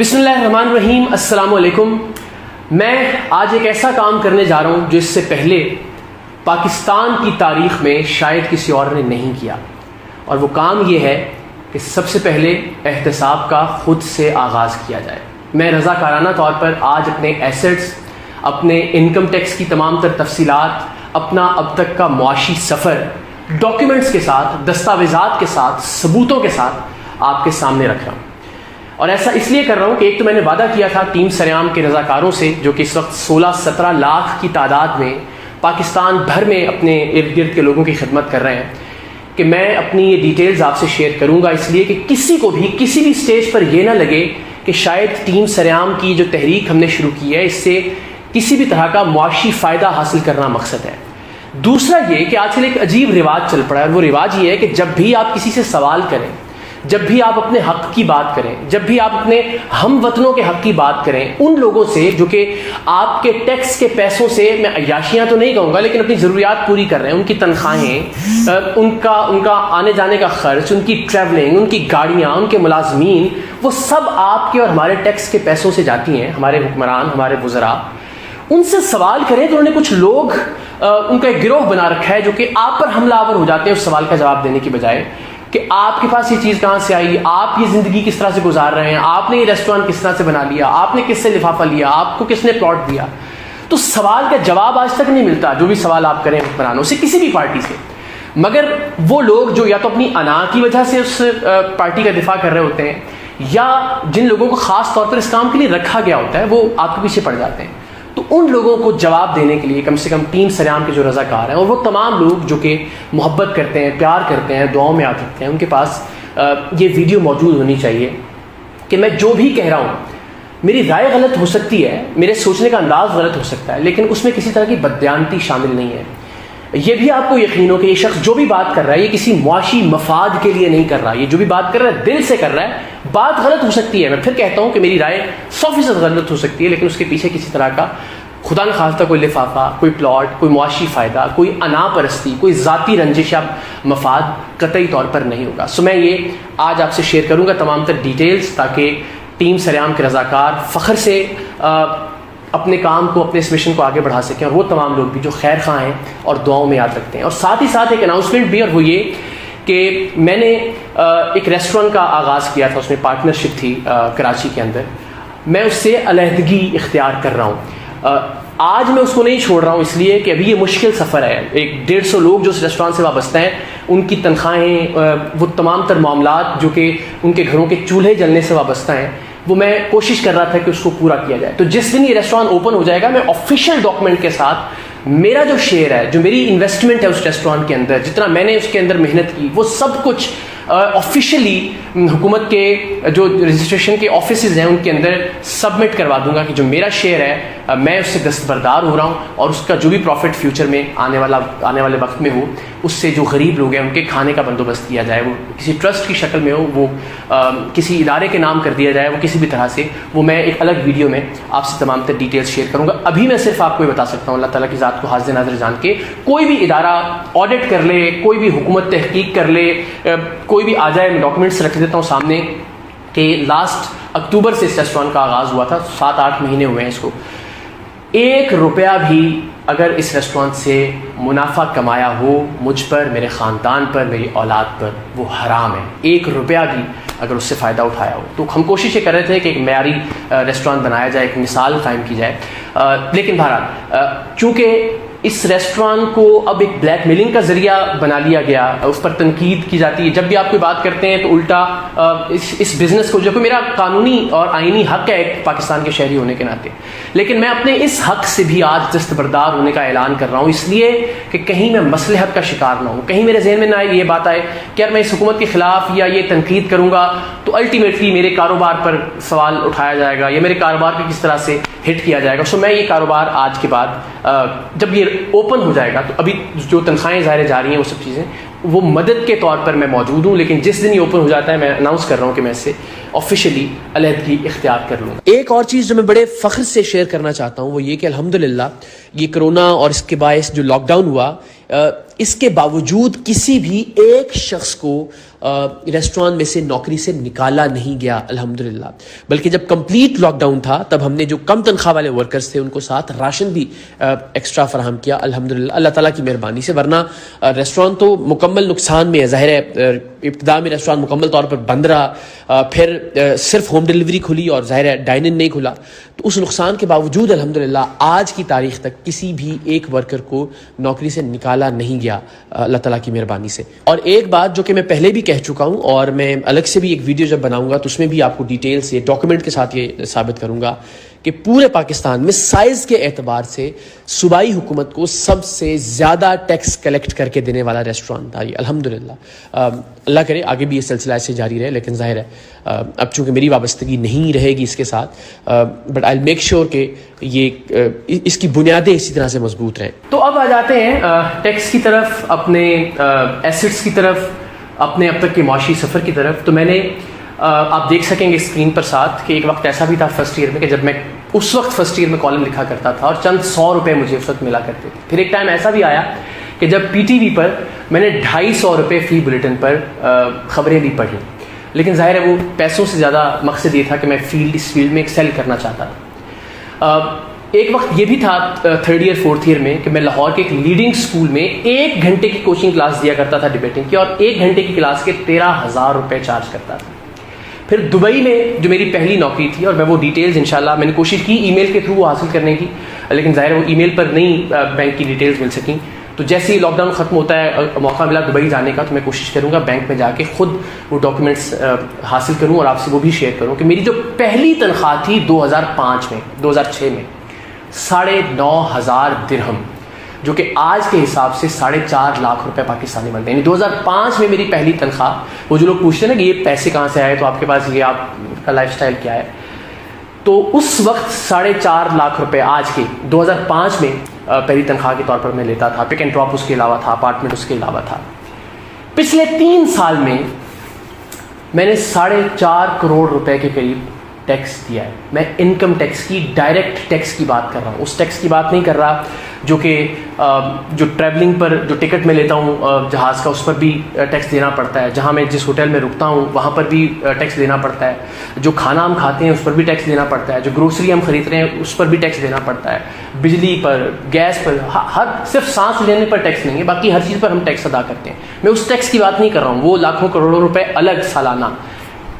بسم اللہ الرحمن الرحیم. السلام علیکم. میں آج ایک ایسا کام کرنے جا رہا ہوں جو اس سے پہلے پاکستان کی تاریخ میں شاید کسی اور نے نہیں کیا، اور وہ کام یہ ہے کہ سب سے پہلے احتساب کا خود سے آغاز کیا جائے. میں رضاکارانہ طور پر آج اپنے ایسٹس، اپنے انکم ٹیکس کی تمام تر تفصیلات، اپنا اب تک کا معاشی سفر ڈاکیومنٹس کے ساتھ، دستاویزات کے ساتھ، ثبوتوں کے ساتھ آپ کے سامنے رکھ رہا ہوں. اور ایسا اس لیے کر رہا ہوں کہ ایک تو میں نے وعدہ کیا تھا ٹیم سریام کے رضاکاروں سے، جو کہ اس وقت 16-17 لاکھ کی تعداد میں پاکستان بھر میں اپنے ارد گرد کے لوگوں کی خدمت کر رہے ہیں، کہ میں اپنی یہ ڈیٹیلز آپ سے شیئر کروں گا، اس لیے کہ کسی کو بھی کسی بھی سٹیج پر یہ نہ لگے کہ شاید ٹیم سریام کی جو تحریک ہم نے شروع کی ہے اس سے کسی بھی طرح کا معاشی فائدہ حاصل کرنا مقصد ہے. دوسرا یہ کہ آج کل ایک عجیب رواج چل پڑا ہے، اور وہ رواج یہ ہے کہ جب بھی آپ کسی سے سوال کریں، جب بھی آپ اپنے حق کی بات کریں، جب بھی آپ اپنے ہم وطنوں کے حق کی بات کریں، ان لوگوں سے جو کہ آپ کے ٹیکس کے پیسوں سے، میں عیاشیاں تو نہیں کہوں گا لیکن اپنی ضروریات پوری کر رہے ہیں، ان کی تنخواہیں، ان کا آنے جانے کا خرچ، ان کی ٹریولنگ، ان کی گاڑیاں، ان کے ملازمین، وہ سب آپ کے اور ہمارے ٹیکس کے پیسوں سے جاتی ہیں. ہمارے حکمران، ہمارے وزراء، ان سے سوال کریں تو انہوں نے کچھ لوگ ان کا ایک گروہ بنا رکھا ہے جو کہ آپ پر حملہ آور ہو جاتے ہیں اس سوال کا جواب دینے کی بجائے کہ آپ کے پاس یہ چیز کہاں سے آئی، آپ یہ زندگی کس طرح سے گزار رہے ہیں، آپ نے یہ ریسٹورانٹ کس طرح سے بنا لیا، آپ نے کس سے لفافہ لیا، آپ کو کس نے پلاٹ دیا. تو سوال کا جواب آج تک نہیں ملتا، جو بھی سوال آپ کریں حکمرانوں سے، کسی بھی پارٹی سے. مگر وہ لوگ جو یا تو اپنی انا کی وجہ سے اس پارٹی کا دفاع کر رہے ہوتے ہیں، یا جن لوگوں کو خاص طور پر اس کام کے لیے رکھا گیا ہوتا ہے، وہ آپ کے پیچھے پڑ جاتے ہیں. تو ان لوگوں کو جواب دینے کے لیے کم سے کم ٹیم سریام کے جو رضاکار ہیں، اور وہ تمام لوگ جو کہ محبت کرتے ہیں، پیار کرتے ہیں، دعاؤں میں یاد رکھتے ہیں، ان کے پاس یہ ویڈیو موجود ہونی چاہیے کہ میں جو بھی کہہ رہا ہوں، میری رائے غلط ہو سکتی ہے، میرے سوچنے کا انداز غلط ہو سکتا ہے، لیکن اس میں کسی طرح کی بددیانتی شامل نہیں ہے. یہ بھی آپ کو یقین ہو کہ یہ شخص جو بھی بات کر رہا ہے یہ کسی معاشی مفاد کے لیے نہیں کر رہا، یہ جو بھی بات کر رہا ہے دل سے کر رہا ہے. بات غلط ہو سکتی ہے، میں پھر کہتا ہوں کہ میری رائے 100% غلط ہو سکتی ہے، لیکن اس کے پیچھے کسی طرح کا خدا نخواستہ کوئی لفافہ، کوئی پلاٹ، کوئی معاشی فائدہ، کوئی انا پرستی، کوئی ذاتی رنجش یا مفاد قطعی طور پر نہیں ہوگا. سو میں یہ آج آپ سے شیئر کروں گا تمام تر ڈیٹیلز، تاکہ ٹیم سریام کے رضاکار فخر سے اپنے کام کو، اپنے اس مشن کو آگے بڑھا سکیں، اور وہ تمام لوگ بھی جو خیر خواہ ہیں اور دعاؤں میں یاد رکھتے ہیں. اور ساتھ ہی ساتھ ایک اناؤنسمنٹ بھی، اور وہ یہ کہ میں نے ایک ریسٹورینٹ کا آغاز کیا تھا، اس میں پارٹنرشپ تھی کراچی کے اندر. میں اس سے علیحدگی اختیار کر رہا ہوں. آج میں اس کو نہیں چھوڑ رہا ہوں اس لیے کہ ابھی یہ مشکل سفر ہے. 150 لوگ جو اس ریسٹورانٹ سے وابستہ ہیں، ان کی تنخواہیں، وہ تمام تر معاملات جو کہ ان کے گھروں کے چولہے جلنے سے وابستہ ہیں، وہ میں کوشش کر رہا تھا کہ اس کو پورا کیا جائے. تو جس دن یہ ریسٹورانٹ اوپن ہو جائے گا، میں آفیشیل ڈاکومنٹ کے ساتھ میرا جو شیئر ہے، جو میری انویسٹمنٹ ہے اس ریسٹورانٹ کے اندر، جتنا میں نے اس کے اندر محنت کی، وہ سب کچھ آفیشیلی حکومت کے جو رجسٹریشن کے آفیسز ہیں ان کے اندر سبمٹ کروا دوں گا کہ جو میرا شیئر ہے میں اس سے دستبردار ہو رہا ہوں، اور اس کا جو بھی پروفٹ فیوچر میں آنے والے وقت میں ہو، اس سے جو غریب لوگ ہیں ان کے کھانے کا بندوبست کیا جائے، وہ کسی ٹرسٹ کی شکل میں ہو، وہ کسی ادارے کے نام کر دیا جائے، وہ کسی بھی طرح سے، وہ میں ایک الگ ویڈیو میں آپ سے تمام تر ڈیٹیلز شیئر کروں گا. ابھی میں صرف آپ کو یہ بتا سکتا ہوں، اللہ تعالیٰ کی ذات کو حاضر ناظر جان کے، کوئی بھی ادارہ آڈٹ کر لے، کوئی بھی حکومت تحقیق کر لے، کوئی بھی آ جائے، میں ڈاکومنٹس رکھ دیتا ہوں سامنے کہ لاسٹ اکتوبر سے اس ریسٹورانٹ کا آغاز ہوا تھا، 7-8 مہینے ہوئے ہیں اس کو. 1 روپیہ بھی اگر اس ریسٹورانٹ سے منافع کمایا ہو مجھ پر، میرے خاندان پر، میری اولاد پر، وہ حرام ہے. 1 روپیہ بھی اگر اس سے فائدہ اٹھایا ہو. تو ہم کوشش یہ کر رہے تھے کہ ایک معیاری ریسٹورانٹ بنایا جائے، ایک مثال قائم کی جائے. لیکن بہرحال چونکہ اس ریسٹورانٹ کو اب ایک بلیک میلنگ کا ذریعہ بنا لیا گیا، اس پر تنقید کی جاتی ہے. جب بھی آپ کوئی بات کرتے ہیں تو الٹا اس بزنس کو، جو کہ میرا قانونی اور آئینی حق ہے ایک پاکستان کے شہری ہونے کے ناطے، لیکن میں اپنے اس حق سے بھی آج دستبردار ہونے کا اعلان کر رہا ہوں، اس لیے کہ کہیں میں مصلحت کا شکار نہ ہوں، کہیں میرے ذہن میں نہ یہ بات آئے کہ یار میں اس حکومت کے خلاف یا یہ تنقید کروں گا تو الٹیمیٹلی میرے کاروبار پر سوال اٹھایا جائے گا، یا میرے کاروبار کو کس طرح سے ہٹ کیا جائے گا. سو میں یہ کاروبار آج کے بعد جب یہ اوپن ہو جائے گا، تو ابھی جو تنخواہیں ظاہر جاری ہیں وہ سب چیزیں، وہ مدد کے طور پر میں موجود ہوں، لیکن جس دن یہ اوپن ہو جاتا ہے میں اناؤنس کر رہا ہوں کہ میں اس سے آفیشیلی علیحدگی اختیار کر لوں گا. ایک اور چیز جو میں بڑے فخر سے شیئر کرنا چاہتا ہوں وہ یہ کہ الحمدللہ یہ کرونا اور اس کے باعث جو لاک ڈاؤن ہوا، اس کے باوجود کسی بھی ایک شخص کو ریسٹوران میں سے نوکری سے نکالا نہیں گیا الحمدللہ، بلکہ جب کمپلیٹ لاک ڈاؤن تھا تب ہم نے جو کم تنخواہ والے ورکرز تھے ان کو ساتھ راشن بھی ایکسٹرا فراہم کیا الحمدللہ اللہ تعالیٰ کی مہربانی سے، ورنہ ریسٹوران تو مکمل نقصان میں ہے۔ ظاہر ہے ابتدا میں ریسٹوران مکمل طور پر بند رہا، پھر صرف ہوم ڈیلیوری کھلی اور ظاہر ہے ڈائن ان نہیں کھلا، تو اس نقصان کے باوجود الحمدللہ آج کی تاریخ تک کسی بھی ایک ورکر کو نوکری سے نکالا نہیں گیا اللہ تعالیٰ کی مہربانی سے۔ اور ایک بات جو کہ میں پہلے بھی کہہ چکا ہوں اور میں الگ سے بھی ایک ویڈیو جب بناؤں گا تو اس میں بھی آپ کو ڈیٹیلز یہ ڈاکومنٹ کے ساتھ یہ ثابت کروں گا کہ پورے پاکستان میں سائز کے اعتبار سے صوبائی حکومت کو سب سے زیادہ ٹیکس کلیکٹ کر کے دینے والا ریسٹوران تھا یہ الحمدللہ۔ اللہ کرے آگے بھی یہ سلسلہ ایسے جاری رہے، لیکن ظاہر ہے اب چونکہ میری وابستگی نہیں رہے گی اس کے ساتھ، بٹ آئی میک شیور کہ یہ اس کی بنیادیں اسی طرح سے مضبوط رہیں۔ تو اب آ جاتے ہیں ٹیکس کی طرف، اپنے ایسٹس کی طرف، اپنے اب تک کے معاشی سفر کی طرف۔ تو میں نے آپ دیکھ سکیں گے اسکرین پر ساتھ کہ ایک وقت ایسا بھی تھا فرسٹ ایئر میں کہ جب میں اس وقت فرسٹ ایئر میں کالم لکھا کرتا تھا اور چند 100 روپے مجھے اس وقت ملا کرتے تھے۔ پھر ایک ٹائم ایسا بھی آیا کہ جب پی ٹی وی پر میں نے 250 روپے فی بلیٹن پر خبریں بھی پڑھی، لیکن ظاہر ہے وہ پیسوں سے زیادہ مقصد یہ تھا کہ میں اس فیلڈ میں ایکسل کرنا چاہتا تھا۔ ایک وقت یہ بھی تھا 3rd ایئر 4th ایئر میں کہ میں لاہور کے ایک لیڈنگ اسکول میں 1 گھنٹے کی کوچنگ کلاس دیا کرتا تھا ڈبیٹنگ کی، اور 1 گھنٹے کی کلاس کے 13,000 روپے چارج کرتا تھا۔ پھر دبئی میں جو میری پہلی نوکری تھی، اور میں وہ ڈیٹیلز انشاءاللہ میں نے کوشش کی ای میل کے تھرو وہ حاصل کرنے کی، لیکن ظاہر وہ ای میل پر نہیں بینک کی ڈیٹیلز مل سکیں۔ تو جیسے ہی لاک ڈاؤن ختم ہوتا ہے موقع ملا دبئی جانے کا، تو میں کوشش کروں گا بینک میں جا کے خود وہ ڈاکومنٹس حاصل کروں اور آپ سے وہ بھی شیئر کروں کہ میری جو پہلی تنخواہ تھی 2006 میں 9,500 درہم، جو کہ آج کے حساب سے 4.5 لاکھ روپے پاکستانی بنتے ہیں۔ یعنی 2005 میں میری پہلی تنخواہ، وہ جو لوگ پوچھتے ہیں نا کہ یہ پیسے کہاں سے آئے تو آپ کے پاس یہ آپ کا لائف سٹائل کیا ہے، تو اس وقت 4.5 لاکھ روپے آج کے 2005 میں پہلی تنخواہ کے طور پر میں لیتا تھا۔ پک اینڈ ڈراپ اس کے علاوہ تھا، اپارٹمنٹ اس کے علاوہ تھا۔ پچھلے 3 سال میں نے 4.5 کروڑ روپے کے قریب ٹیکس دیا ہے۔ میں انکم ٹیکس کی، ڈائریکٹ ٹیکس کی بات کر رہا ہوں، اس ٹیکس کی بات نہیں کر رہا جو کہ جو ٹریولنگ پر جو ٹکٹ میں لیتا ہوں جہاز کا اس پر بھی ٹیکس دینا پڑتا ہے، جہاں میں جس ہوٹل میں رکتا ہوں وہاں پر بھی ٹیکس دینا پڑتا ہے، جو کھانا ہم کھاتے ہیں اس پر بھی ٹیکس دینا پڑتا ہے، جو گروسری ہم خرید رہے ہیں اس پر بھی ٹیکس دینا پڑتا ہے، بجلی پر، گیس پر، ہر صرف سانس لینے پر ٹیکس نہیں ہے، باقی ہر چیز پر ہم ٹیکس ادا کرتے ہیں۔ میں اس ٹیکس کی بات نہیں کر رہا ہوں، وہ لاکھوں کروڑوں روپے الگ سالانہ۔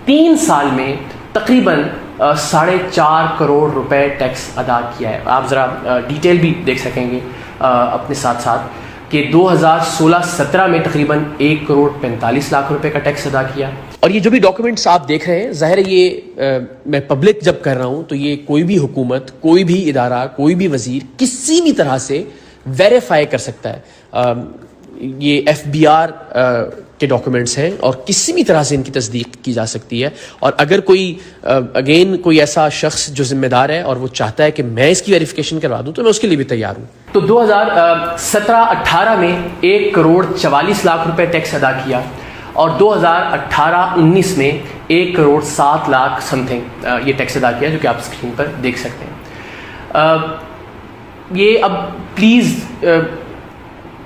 3 سال میں تقریباً 4.5 کروڑ روپے ٹیکس ادا کیا ہے۔ آپ ذرا ڈیٹیل بھی دیکھ سکیں گے اپنے ساتھ ساتھ کہ 2016-17 میں تقریباً 1 کروڑ 45 لاکھ روپے کا ٹیکس ادا کیا۔ اور یہ جو بھی ڈاکومنٹس آپ دیکھ رہے ہیں، ظاہر ہے یہ میں پبلک جب کر رہا ہوں تو یہ کوئی بھی حکومت، کوئی بھی ادارہ، کوئی بھی وزیر کسی بھی طرح سے ویریفائی کر سکتا ہے۔ یہ FBR کے ڈاکومنٹس ہیں اور کسی بھی طرح سے ان کی تصدیق کی جا سکتی ہے، اور اگر کوئی ایسا شخص جو ذمہ دار ہے اور وہ چاہتا ہے کہ میں اس کی ویریفیکیشن کروا دوں تو میں اس کے لیے بھی تیار ہوں۔ تو 2017-18 میں 1 کروڑ 44 لاکھ روپے ٹیکس ادا کیا، اور 2018-19 میں 1 کروڑ 7 لاکھ سم تھنگ یہ ٹیکس ادا کیا، جو کہ آپ اسکرین پر دیکھ سکتے ہیں۔ یہ اب پلیز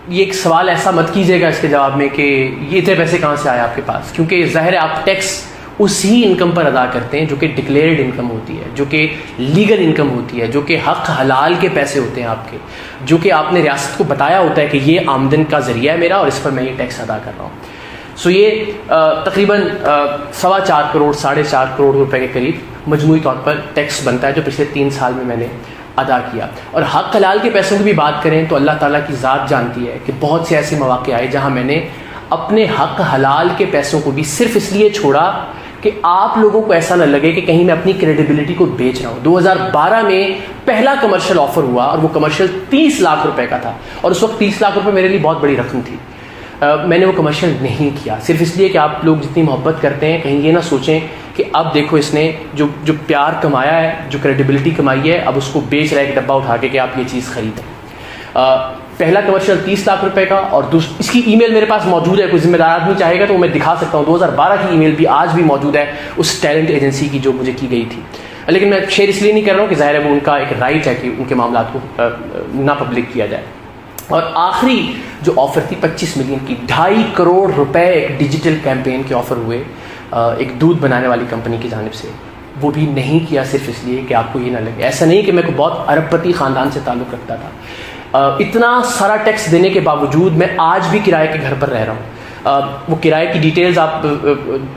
یہ ایک سوال ایسا مت کیجیے گا اس کے جواب میں کہ یہ اتنے پیسے کہاں سے آئے آپ کے پاس، کیونکہ ظاہر ہے آپ ٹیکس اسی انکم پر ادا کرتے ہیں جو کہ ڈکلیئرڈ انکم ہوتی ہے، جو کہ لیگل انکم ہوتی ہے، جو کہ حق حلال کے پیسے ہوتے ہیں آپ کے، جو کہ آپ نے ریاست کو بتایا ہوتا ہے کہ یہ آمدن کا ذریعہ ہے میرا اور اس پر میں یہ ٹیکس ادا کر رہا ہوں۔ سو یہ تقریباً 4.25 کروڑ 4.5 کروڑ روپے کے قریب مجموعی طور پر ٹیکس بنتا ہے جو پچھلے 3 سال میں نے ادا کیا۔ اور حق حلال کے پیسوں کی بھی بات کریں تو اللہ تعالیٰ کی ذات جانتی ہے کہ بہت سے ایسے مواقع آئے جہاں میں نے اپنے حق حلال کے پیسوں کو بھی صرف اس لیے چھوڑا کہ آپ لوگوں کو ایسا نہ لگے کہ کہیں میں اپنی کریڈیبلٹی کو بیچ رہا ہوں۔ 2012 میں پہلا کمرشل آفر ہوا اور وہ کمرشل 30 لاکھ روپے کا تھا، اور اس وقت 30 لاکھ روپے میرے لیے بہت بڑی رقم تھی۔ میں نے وہ کمرشل نہیں کیا صرف اس لیے کہ آپ لوگ جتنی محبت کرتے ہیں کہیں یہ نہ سوچیں کہ اب دیکھو اس نے جو پیار کمایا ہے، جو کریڈیبلٹی کمائی ہے، اب اس کو بیچ رہا ہے ایک ڈبہ اٹھا کے کہ آپ یہ چیز خریدیں۔ پہلا کمرشل 30 لاکھ روپے کا، اور اس کی ای میل میرے پاس موجود ہے، کوئی ذمہ دار آدمی چاہے گا تو میں دکھا سکتا ہوں۔ 2012 کی ای میل بھی آج بھی موجود ہے اس ٹیلنٹ ایجنسی کی جو مجھے کی گئی تھی، لیکن میں شیئر اس لیے نہیں کر رہا ہوں کہ ظاہر ہے وہ ان کا ایک رائٹ ہے کہ ان کے معاملات کو نہ پبلک کیا جائے۔ اور آخری جو آفر تھی 25 ملین کی، 2.5 کروڑ روپے ایک ڈیجیٹل کیمپین کے آفر ہوئے ایک دودھ بنانے والی کمپنی کی جانب سے. وہ بھی نہیں کیا صرف اس لیے کہ آپ کو یہ نہ لگے. ایسا نہیں کہ میں کوئی بہت ارب پتی خاندان سے تعلق رکھتا تھا. اتنا سارا ٹیکس دینے کے باوجود میں آج بھی کرائے کے گھر پر رہ رہا ہوں. وہ کرائے کی ڈیٹیلز آپ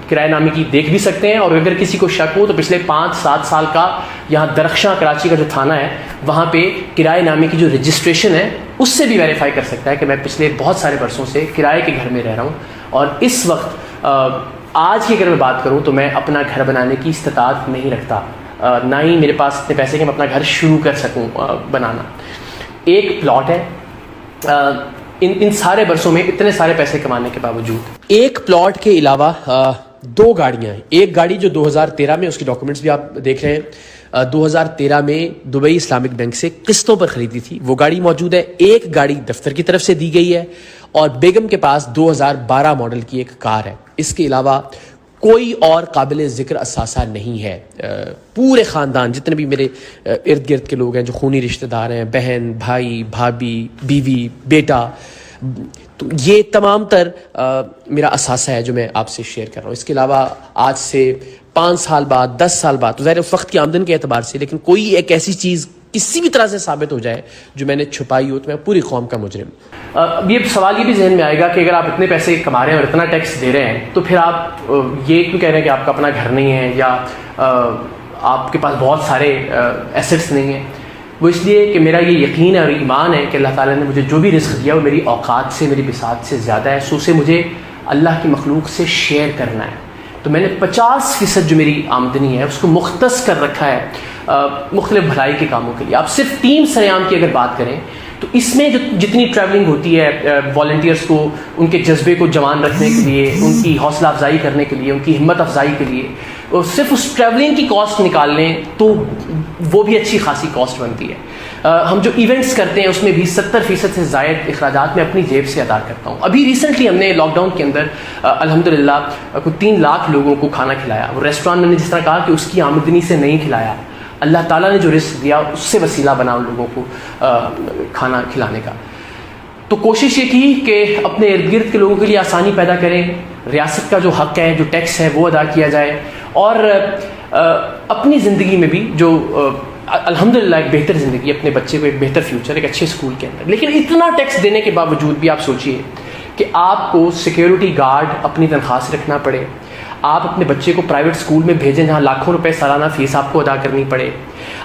کرائے نامے کی دیکھ بھی سکتے ہیں، اور اگر کسی کو شک ہو تو پچھلے 5-7 سال کا یہاں درخشاں کراچی کا جو تھانہ ہے وہاں پہ کرائے نامے کی جو رجسٹریشن ہے اس سے بھی ویریفائی کر سکتا ہے کہ میں پچھلے بہت سارے برسوں سے کرائے کے گھر میں رہ رہا ہوں. اور اس وقت آج کی اگر میں بات کروں تو میں اپنا گھر بنانے کی استطاعت نہیں رکھتا، نہ ہی میرے پاس اتنے پیسے کہ میں اپنا گھر شروع کر سکوں بنانا. ایک پلاٹ ہے، ان سارے برسوں میں اتنے سارے پیسے کمانے کے باوجود ایک پلاٹ کے علاوہ 2 گاڑیاں ہیں. ایک گاڑی جو 2013 میں، اس کی ڈاکومنٹس بھی آپ دیکھ رہے ہیں، 2013 میں دبئی اسلامک بینک سے قسطوں پر خریدی تھی، وہ گاڑی موجود ہے. ایک گاڑی دفتر کی طرف سے دی گئی ہے، اور بیگم کے پاس 2012 ماڈل کی ایک کار ہے. اس کے علاوہ کوئی اور قابل ذکر اثاثہ نہیں ہے. پورے خاندان، جتنے بھی میرے ارد گرد کے لوگ ہیں جو خونی رشتہ دار ہیں، بہن، بھائی، بھابھی، بیوی، بیٹا، تو یہ تمام تر میرا اثاثہ ہے جو میں آپ سے شیئر کر رہا ہوں. اس کے علاوہ آج سے 5 سال بعد، 10 سال بعد، تو ظاہر اس وقت کی آمدن کے اعتبار سے، لیکن کوئی ایک ایسی چیز کسی بھی طرح سے ثابت ہو جائے جو میں نے چھپائی ہو تو میں پوری قوم کا مجرم. اب یہ سوال یہ بھی ذہن میں آئے گا کہ اگر آپ اتنے پیسے کما رہے ہیں اور اتنا ٹیکس دے رہے ہیں تو پھر آپ یہ کیوں کہہ رہے ہیں کہ آپ کا اپنا گھر نہیں ہے یا آپ کے پاس بہت سارے ایسٹس نہیں ہیں. وہ اس لیے کہ میرا یہ یقین ہے اور ایمان ہے کہ اللہ تعالیٰ نے مجھے جو بھی رزق دیا وہ میری اوقات سے، میری بساط سے زیادہ ہے، سو اسے مجھے اللہ کی مخلوق سے شیئر کرنا ہے. تو میں نے 50% جو میری آمدنی ہے اس کو مختص کر رکھا ہے مختلف بھلائی کے کاموں کے لیے. آپ صرف ٹیم سریام کی اگر بات کریں تو اس میں جتنی ٹریولنگ ہوتی ہے والنٹیئرس کو ان کے جذبے کو جوان رکھنے کے لیے، ان کی حوصلہ افزائی کرنے کے لیے، ان کی ہمت افزائی کے لیے، اور صرف اس ٹریولنگ کی کاسٹ نکال لیں تو وہ بھی اچھی خاصی کاسٹ بنتی ہے. ہم جو ایونٹس کرتے ہیں اس میں بھی 70% سے زائد اخراجات میں اپنی جیب سے ادا کرتا ہوں. ابھی ریسنٹلی ہم نے لاک ڈاؤن کے اندر الحمدللہ کوئی 3 لاکھ لوگوں کو کھانا کھلایا. وہ ریسٹورانٹ میں نے جس طرح کہا کہ اس کی آمدنی سے نہیں کھلایا، اللہ تعالیٰ نے جو رزق دیا اس سے وسیلہ بنا ان لوگوں کو کھانا کھلانے کا. تو کوشش یہ کی کہ اپنے ارد گرد کے لوگوں کے لیے آسانی پیدا کریں، ریاست کا جو حق ہے، جو ٹیکس ہے وہ ادا کیا جائے، اور اپنی زندگی میں بھی جو الحمدللہ ایک بہتر زندگی، اپنے بچے کو ایک بہتر فیوچر، ایک اچھے اسکول کے اندر. لیکن اتنا ٹیکس دینے کے باوجود بھی آپ سوچئے کہ آپ کو سیکیورٹی گارڈ اپنی تنخواہ سے رکھنا پڑے، آپ اپنے بچے کو پرائیویٹ اسکول میں بھیجیں جہاں لاکھوں روپے سالانہ فیس آپ کو ادا کرنی پڑے،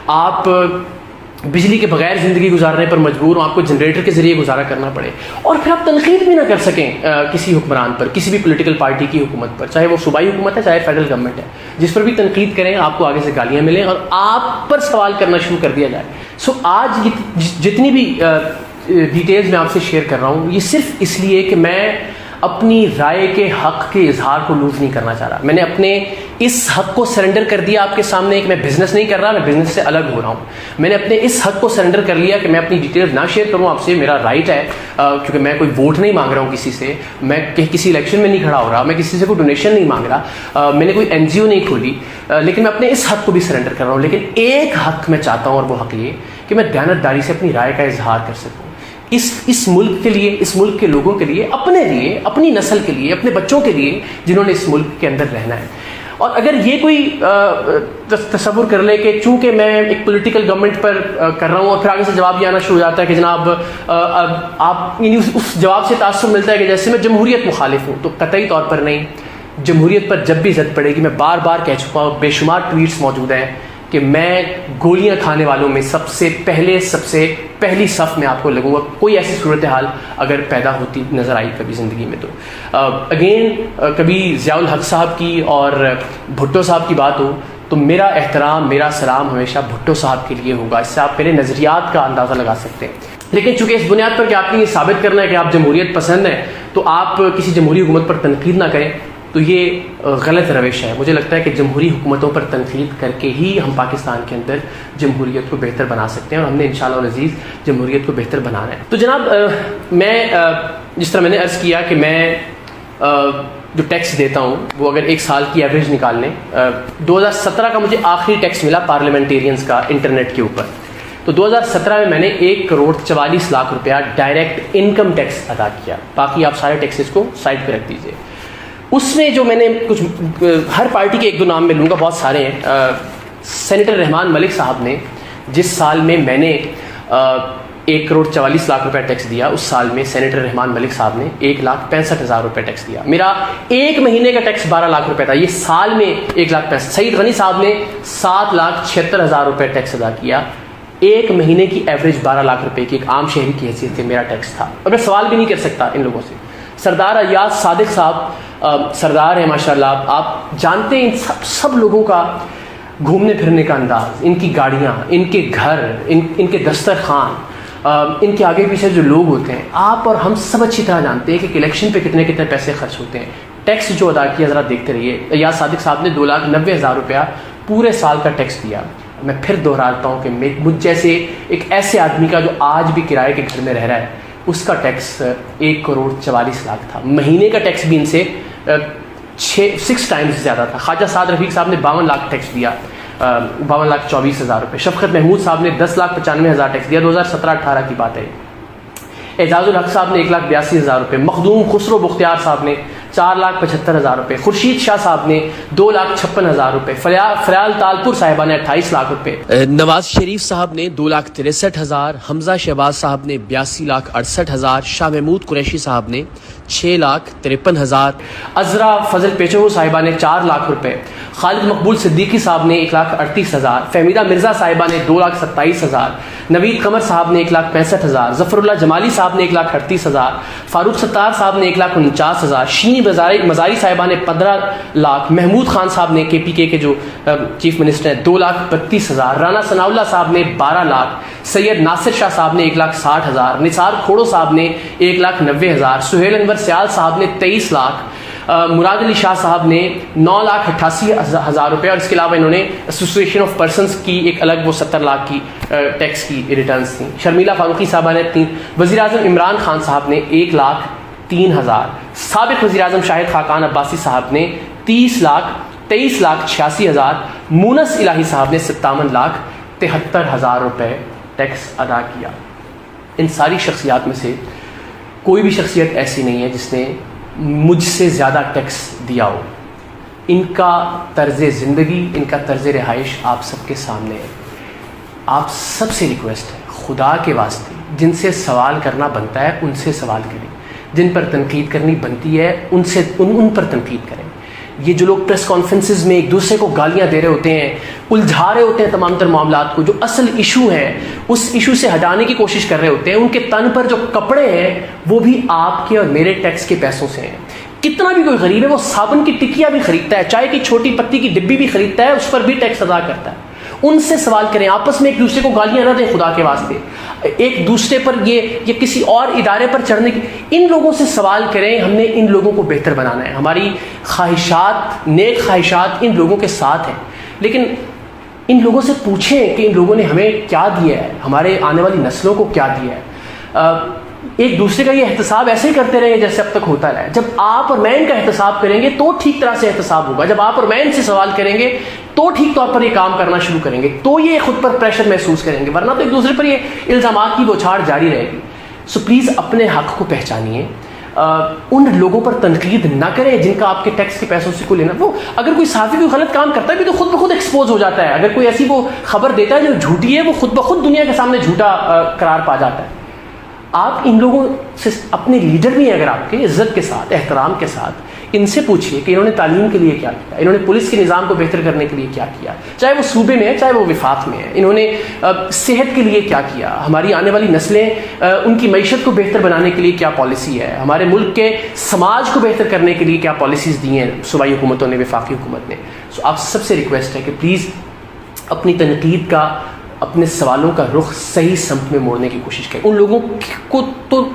آپ بجلی کے بغیر زندگی گزارنے پر مجبور ہوں، آپ کو جنریٹر کے ذریعے گزارا کرنا پڑے، اور پھر آپ تنقید بھی نہ کر سکیں کسی حکمران پر، کسی بھی پولیٹیکل پارٹی کی حکومت پر، چاہے وہ صوبائی حکومت ہے چاہے فیڈرل گورنمنٹ ہے. جس پر بھی تنقید کریں آپ کو آگے سے گالیاں ملیں اور آپ پر سوال کرنا شروع کر دیا جائے. سو آج جتنی بھی ڈیٹیلز میں آپ سے شیئر کر رہا ہوں یہ صرف اس لیے کہ میں اپنی رائے کے حق کے اظہار کو لوز نہیں کرنا چاہ رہا. میں نے اپنے اس حق کو سرنڈر کر دیا آپ کے سامنے کہ میں بزنس نہیں کر رہا، میں بزنس سے الگ ہو رہا ہوں. میں نے اپنے اس حق کو سرنڈر کر لیا کہ میں اپنی ڈیٹیلز نہ شیئر کروں آپ سے، میرا رائٹ ہے، کیونکہ میں کوئی ووٹ نہیں مانگ رہا ہوں کسی سے، میں کسی الیکشن میں نہیں کھڑا ہو رہا، میں کسی سے کوئی ڈونیشن نہیں مانگ رہا، میں نے کوئی NGO نہیں کھولی، لیکن میں اپنے اس حق کو بھی سرنڈر کر رہا ہوں. لیکن ایک حق میں چاہتا ہوں، اور وہ حق یہ کہ میں دیانتداری سے اپنی رائے کا اظہار کر سکوں اس ملک کے لیے، اس ملک کے لوگوں کے لیے، اپنے لیے، اپنی نسل کے لیے، اپنے بچوں کے لیے جنہوں نے اس ملک کے اندر رہنا ہے. اور اگر یہ کوئی تصور کر لے کہ چونکہ میں ایک پولیٹیکل گورنمنٹ پر کر رہا ہوں اور پھر آگے سے جواب یہ آنا شروع ہو جاتا ہے کہ جناب آپ، یعنی اس جواب سے تاثر ملتا ہے کہ جیسے میں جمہوریت مخالف ہوں، تو قطعی طور پر نہیں. جمہوریت پر جب بھی زد پڑے گی، میں بار بار کہہ چکا ہوں، بے شمار ٹویٹس موجود ہیں کہ میں گولیاں کھانے والوں میں سب سے پہلی صف میں آپ کو لگوں گا. کوئی ایسی صورتحال اگر پیدا ہوتی نظر آئی کبھی زندگی میں تو اگین کبھی ضیاء الحق صاحب کی اور بھٹو صاحب کی بات ہو تو میرا احترام، میرا سلام ہمیشہ بھٹو صاحب کے لیے ہوگا. اس سے آپ میرے نظریات کا اندازہ لگا سکتے ہیں. لیکن چونکہ اس بنیاد پر کہ آپ نے یہ ثابت کرنا ہے کہ آپ جمہوریت پسند ہیں تو آپ کسی جمہوری حکومت پر تنقید نہ کریں، تو یہ غلط روش ہے. مجھے لگتا ہے کہ جمہوری حکومتوں پر تنقید کر کے ہی ہم پاکستان کے اندر جمہوریت کو بہتر بنا سکتے ہیں، اور ہم نے انشاءاللہ العزیز جمہوریت کو بہتر بنانا ہے. تو جناب میں جس طرح میں نے عرض کیا کہ میں جو ٹیکس دیتا ہوں وہ اگر ایک سال کی ایوریج نکال لیں، 2017 کا مجھے آخری ٹیکس ملا پارلیمنٹیرینز کا انٹرنیٹ کے اوپر. تو 2017 میں نے 1,44,00,000 روپیہ ڈائریکٹ انکم ٹیکس ادا کیا. باقی آپ سارے ٹیکسز کو سائڈ پہ رکھ دیجیے. اس میں جو میں نے کچھ ہر پارٹی کے 1-2 نام میں لوں گا, بہت سارے ہیں. سینیٹر رحمان ملک صاحب نے جس سال میں نے 1,44,00,000 روپے ٹیکس دیا, اس سال میں سینیٹر رحمان ملک صاحب نے 1,65,000 روپے ٹیکس دیا. میرا ایک مہینے کا ٹیکس 12 لاکھ روپے تھا, یہ سال میں 1,65,000. سعید غنی صاحب نے 7,76,000 روپے ٹیکس ادا کیا. ایک مہینے کی ایوریج 12 لاکھ روپے کی ایک عام شہری کی حیثیت سے میرا ٹیکس تھا, اور میں سوال بھی نہیں کر سکتا ان لوگوں سے. سردار ایاز صادق صاحب سردار ہیں ماشاء اللہ, آپ جانتے ہیں ان سب لوگوں کا گھومنے پھرنے کا انداز, ان کی گاڑیاں, ان کے گھر, ان کے دسترخوان, ان کے آگے پیچھے جو لوگ ہوتے ہیں, آپ اور ہم سب اچھی طرح جانتے ہیں کہ الیکشن پہ کتنے پیسے خرچ ہوتے ہیں. ٹیکس جو ادا کیا ذرا دیکھتے رہیے. ایاز صادق صاحب نے 2,90,000 روپیہ پورے سال کا ٹیکس دیا. میں پھر دہراتا ہوں کہ مجھ جیسے ایک ایسے آدمی کا جو آج بھی کرائے کے گھر میں رہ رہا ہے, اس کا ٹیکس 1,44,00,000 تھا. مہینے کا ٹیکس بھی ان سے 6 ٹائمز زیادہ تھا. خواجہ سعد رفیق صاحب نے 52 لاکھ ٹیکس دیا, 52,24,000 روپے. شفقت محمود صاحب نے 10,95,000 ٹیکس دیا. 2017-18 کی بات ہے. اعجاز الحق صاحب نے 1,82,000 روپے. مخدوم خسرو بختیار صاحب نے 4,75,000 روپے. خورشید شاہ صاحب نے 2,56,000 روپے. فریال تالپور صاحبہ نے 28 لاکھ روپے. نواز شریف صاحب نے 2,63,000. حمزہ شہباز صاحب نے 82,68,000. شاہ محمود قریشی صاحب نے 6,53,000. عذرا فضل پیچو صاحبہ نے 4 لاکھ روپے. خالد مقبول صدیقی صاحب نے 1,38,000. فہمیدہ مرزا صاحبہ نے 2,27,000. نوید قمر صاحب نے 1,65,000. ظفر اللہ جمالی صاحب نے 1,38,000. فاروق ستار صاحب نے 1,49,000. شینی مزاری صاحبہ نے 15 لاکھ. محمود خان صاحب نے KPK کے جو چیف منسٹر ہیں 2,32,000. رانا ثناء اللہ صاحب نے 12 لاکھ. سید ناصر شاہ صاحب نے 1,60,000. نثار کھوڑو صاحب نے 1,90,000. سہیل انور سیال صاحب نے 23 لاکھ. مراد علی شاہ صاحب نے 9,88,000 روپے. اور اس کے علاوہ انہوں نے ایسوسیشن آف پرسنس کی ایک الگ وہ 70 لاکھ کی ٹیکس کی ریٹرنز تھیں. شرمیلا فاروقی صاحبہ نے 3. وزیر اعظم عمران خان صاحب نے 1,03,000. سابق وزیر اعظم شاہد خاقان عباسی صاحب نے 23,86,000. مونس الہی صاحب نے 57,73,000 روپے ٹیکس ادا کیا. ان ساری شخصیات میں سے کوئی بھی شخصیت ایسی نہیں ہے جس نے مجھ سے زیادہ ٹیکس دیا ہو. ان کا طرز زندگی, ان کا طرز رہائش آپ سب کے سامنے ہے. آپ سب سے ریکویسٹ ہے, خدا کے واسطے جن سے سوال کرنا بنتا ہے ان سے سوال کریں, جن پر تنقید کرنی بنتی ہے ان پر تنقید کریں. یہ جو لوگ پریس کانفرنسز میں ایک دوسرے کو گالیاں دے رہے ہوتے ہیں, الجھا رہے ہوتے ہیں تمام تر معاملات کو, جو اصل ایشو ہے اس ایشو سے ہٹانے کی کوشش کر رہے ہوتے ہیں, ان کے تن پر جو کپڑے ہیں وہ بھی آپ کے اور میرے ٹیکس کے پیسوں سے ہیں. کتنا بھی کوئی غریب ہے وہ صابن کی ٹکیا بھی خریدتا ہے, چائے کی چھوٹی پتی کی ڈبی بھی خریدتا ہے, اس پر بھی ٹیکس ادا کرتا ہے. ان سے سوال کریں, آپس میں ایک دوسرے کو گالیاں نہ دیں خدا کے واسطے. ایک دوسرے پر یہ کسی اور ادارے پر چڑھنے کی, ان لوگوں سے سوال کریں. ہم نے ان لوگوں کو بہتر بنانا ہے. ہماری خواہشات, نیک خواہشات ان لوگوں کے ساتھ ہیں, لیکن ان لوگوں سے پوچھیں کہ ان لوگوں نے ہمیں کیا دیا ہے, ہمارے آنے والی نسلوں کو کیا دیا ہے. ایک دوسرے کا یہ احتساب ایسے ہی کرتے رہیں جیسے اب تک ہوتا رہا ہے. جب آپ اور میں ان کا احتساب کریں گے تو ٹھیک طرح سے احتساب ہوگا. جب آپ اور میں ان سے سوال کریں گے تو ٹھیک طور پر یہ کام کرنا شروع کریں گے, تو یہ خود پر پریشر محسوس کریں گے, ورنہ تو ایک دوسرے پر یہ الزامات کی بوچھاڑ جاری رہے گی. سو پلیز اپنے حق کو پہچانیے. ان لوگوں پر تنقید نہ کریں جن کا آپ کے ٹیکس کے پیسوں سے کو لینا. وہ اگر کوئی صحافی کوئی غلط کام کرتا ہے بھی تو خود بخود ایکسپوز ہو جاتا ہے. اگر کوئی ایسی وہ خبر دیتا ہے جو جھوٹی ہے, وہ خود بخود دنیا کے سامنے جھوٹا قرار پا جاتا ہے. آپ ان لوگوں سے, اپنے لیڈر بھی ہیں اگر آپ کے, عزت کے ساتھ, احترام کے ساتھ ان سے پوچھیے کہ انہوں نے تعلیم کے لیے کیا کیا, انہوں نے پولیس کے نظام کو بہتر کرنے کے لیے کیا کیا, چاہے وہ صوبے میں ہے چاہے وہ وفاق میں ہے. انہوں نے صحت کے لیے کیا کیا, ہماری آنے والی نسلیں ان کی معیشت کو بہتر بنانے کے لیے کیا پالیسی ہے, ہمارے ملک کے سماج کو بہتر کرنے کے لیے کیا پالیسیز دی ہیں صوبائی حکومتوں نے, وفاقی حکومت نے. سو آپ سب سے ریکویسٹ ہے کہ پلیز اپنی تنقید کا, اپنے سوالوں کا رخ صحیح سمت میں موڑنے کی کوشش کریں. ان لوگوں کو تو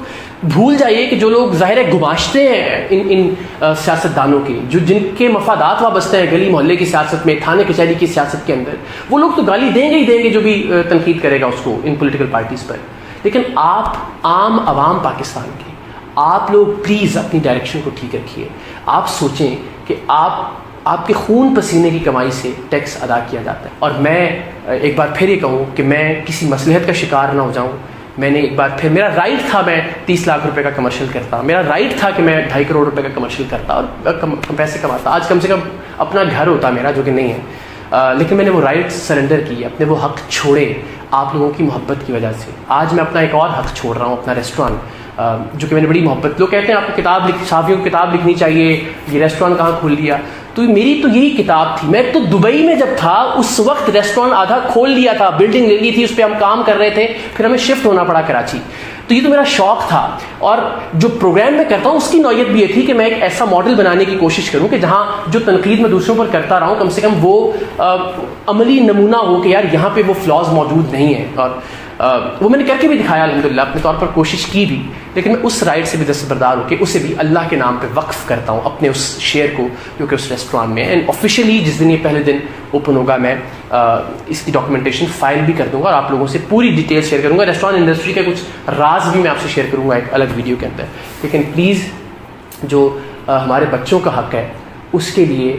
بھول جائیے کہ جو لوگ ظاہر گماشتے ہیں ان سیاستدانوں کے, جو جن کے مفادات وابستہ ہیں گلی محلے کی سیاست میں, تھانے کچہری کی سیاست کے اندر, وہ لوگ تو گالی دیں گے ہی دیں گے جو بھی تنقید کرے گا اس کو ان پولیٹیکل پارٹیز پر. لیکن آپ عام عوام پاکستان کے, آپ لوگ پلیز اپنی ڈائریکشن کو ٹھیک رکھیے. آپ سوچیں کہ آپ آپ کے خون پسینے کی کمائی سے ٹیکس ادا کیا جاتا ہے. اور میں ایک بار پھر یہ کہوں کہ میں کسی مصلحت کا شکار نہ ہو جاؤں. میں نے ایک بار پھر میرا رائٹ تھا میں 30 لاکھ روپے کا کمرشل کرتا, میرا رائٹ تھا کہ میں 2.5 کروڑ روپے کا کمرشل کرتا اور پیسے کماتا. آج کم سے کم اپنا گھر ہوتا میرا, جو کہ نہیں ہے, لیکن میں نے وہ رائٹ سرنڈر کیے, اپنے وہ حق چھوڑے آپ لوگوں کی محبت کی وجہ سے. آج میں اپنا ایک اور حق چھوڑ رہا ہوں, اپنا ریسٹورانٹ, جو کہ میں نے بڑی محبت. لوگ کہتے ہیں آپ کو صحافیوں کو کتاب لکھنی چاہیے, یہ ریسٹورانٹ کہاں کھول لیا. تو میری تو یہی کتاب تھی. میں تو دبئی میں جب تھا اس وقت ریسٹورانٹ آدھا کھول لیا تھا, بلڈنگ لے لی تھی, اس پہ ہم کام کر رہے تھے, پھر ہمیں شفٹ ہونا پڑا کراچی. تو یہ تو میرا شوق تھا. اور جو پروگرام میں کرتا ہوں اس کی نوعیت بھی یہ تھی کہ میں ایک ایسا ماڈل بنانے کی کوشش کروں کہ جہاں جو تنقید میں دوسروں پر کرتا رہا ہوں, کم سے کم وہ عملی نمونہ ہو کہ یار یہاں پہ وہ فلاز موجود نہیں ہیں. اور وہ میں نے کر کے بھی دکھایا الحمدللہ, اپنے طور پر کوشش کی بھی. لیکن میں اس رائٹ سے بھی دستبردار ہو کے اسے بھی اللہ کے نام پہ وقف کرتا ہوں, اپنے اس شیئر کو جو کہ اس ریسٹورانٹ میں. اینڈ آفیشیلی جس دن یہ پہلے دن اوپن ہوگا میں اس کی ڈاکومنٹیشن فائل بھی کر دوں گا اور آپ لوگوں سے پوری ڈیٹیل شیئر کروں گا. ریسٹورانٹ انڈسٹری کے کچھ راز بھی میں آپ سے شیئر کروں گا ایک الگ ویڈیو کے اندر. لیکن پلیز جو ہمارے بچوں کا حق ہے اس کے لیے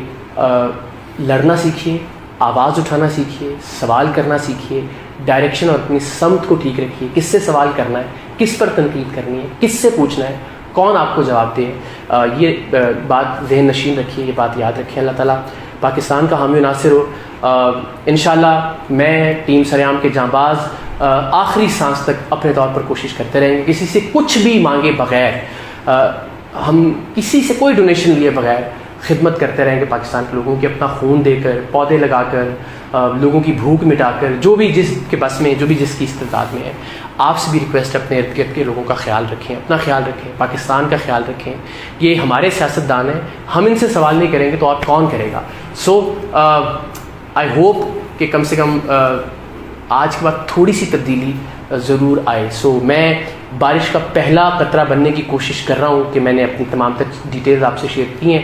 لڑنا سیکھیے, آواز اٹھانا سیکھیے, سوال کرنا سیکھیے, ڈائریکشن اور اپنی سمت کو ٹھیک رکھیے. کس سے سوال کرنا ہے, کس پر تنقید کرنی ہے, کس سے پوچھنا ہے, کون آپ کو جواب دے. یہ بات ذہن نشین رکھیے, یہ بات یاد رکھیں. اللہ تعالیٰ پاکستان کا حامی و ناصر ہو. انشاءاللہ میں ٹیم سریام کے جانباز آخری سانس تک اپنے طور پر کوشش کرتے رہیں گے, کسی سے کچھ بھی مانگے بغیر, ہم کسی سے کوئی ڈونیشن لیے بغیر خدمت کرتے رہیں گے پاکستان کے لوگوں کی, اپنا خون دے کر, پودے لگا کر, لوگوں کی بھوک مٹا کر, جو بھی جس کے بس میں, جو بھی جس کی استطاعت میں ہے. آپ سے بھی ریکویسٹ ہے اپنے ارد گرد کے لوگوں کا خیال رکھیں, اپنا خیال رکھیں, پاکستان کا خیال رکھیں. یہ ہمارے سیاستدان ہیں, ہم ان سے سوال نہیں کریں گے تو اور کون کرے گا. سو آئی ہوپ کہ کم سے کم آج کے بعد تھوڑی سی تبدیلی ضرور آئے. سو میں بارش کا پہلا قطرہ بننے کی کوشش کر رہا ہوں کہ میں نے اپنی تمام ڈیٹیلز آپ سے شیئر کی ہیں.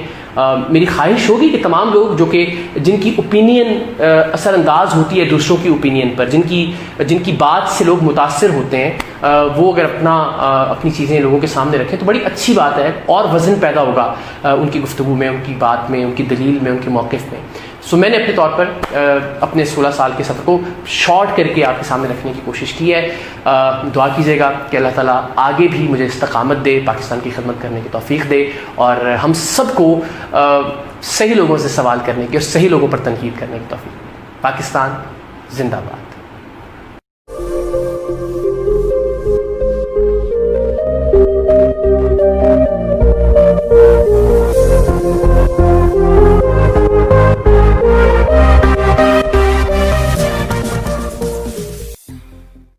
میری خواہش ہوگی کہ تمام لوگ جو کہ جن کی اوپینین اثر انداز ہوتی ہے دوسروں کی اوپینین پر, جن کی بات سے لوگ متاثر ہوتے ہیں, وہ اگر اپنی چیزیں لوگوں کے سامنے رکھیں تو بڑی اچھی بات ہے, اور وزن پیدا ہوگا ان کی گفتگو میں, ان کی بات میں, ان کی دلیل میں, ان کے موقف میں. سو میں نے اپنے طور پر اپنے 16 سال کے سفر کو شارٹ کر کے آپ کے سامنے رکھنے کی کوشش کی ہے. دعا کیجیے گا کہ اللہ تعالیٰ آگے بھی مجھے استقامت دے, پاکستان کی خدمت کرنے کی توفیق دے, اور ہم سب کو صحیح لوگوں سے سوال کرنے کی اور صحیح لوگوں پر تنقید کرنے کی توفیق. پاکستان زندہ باد.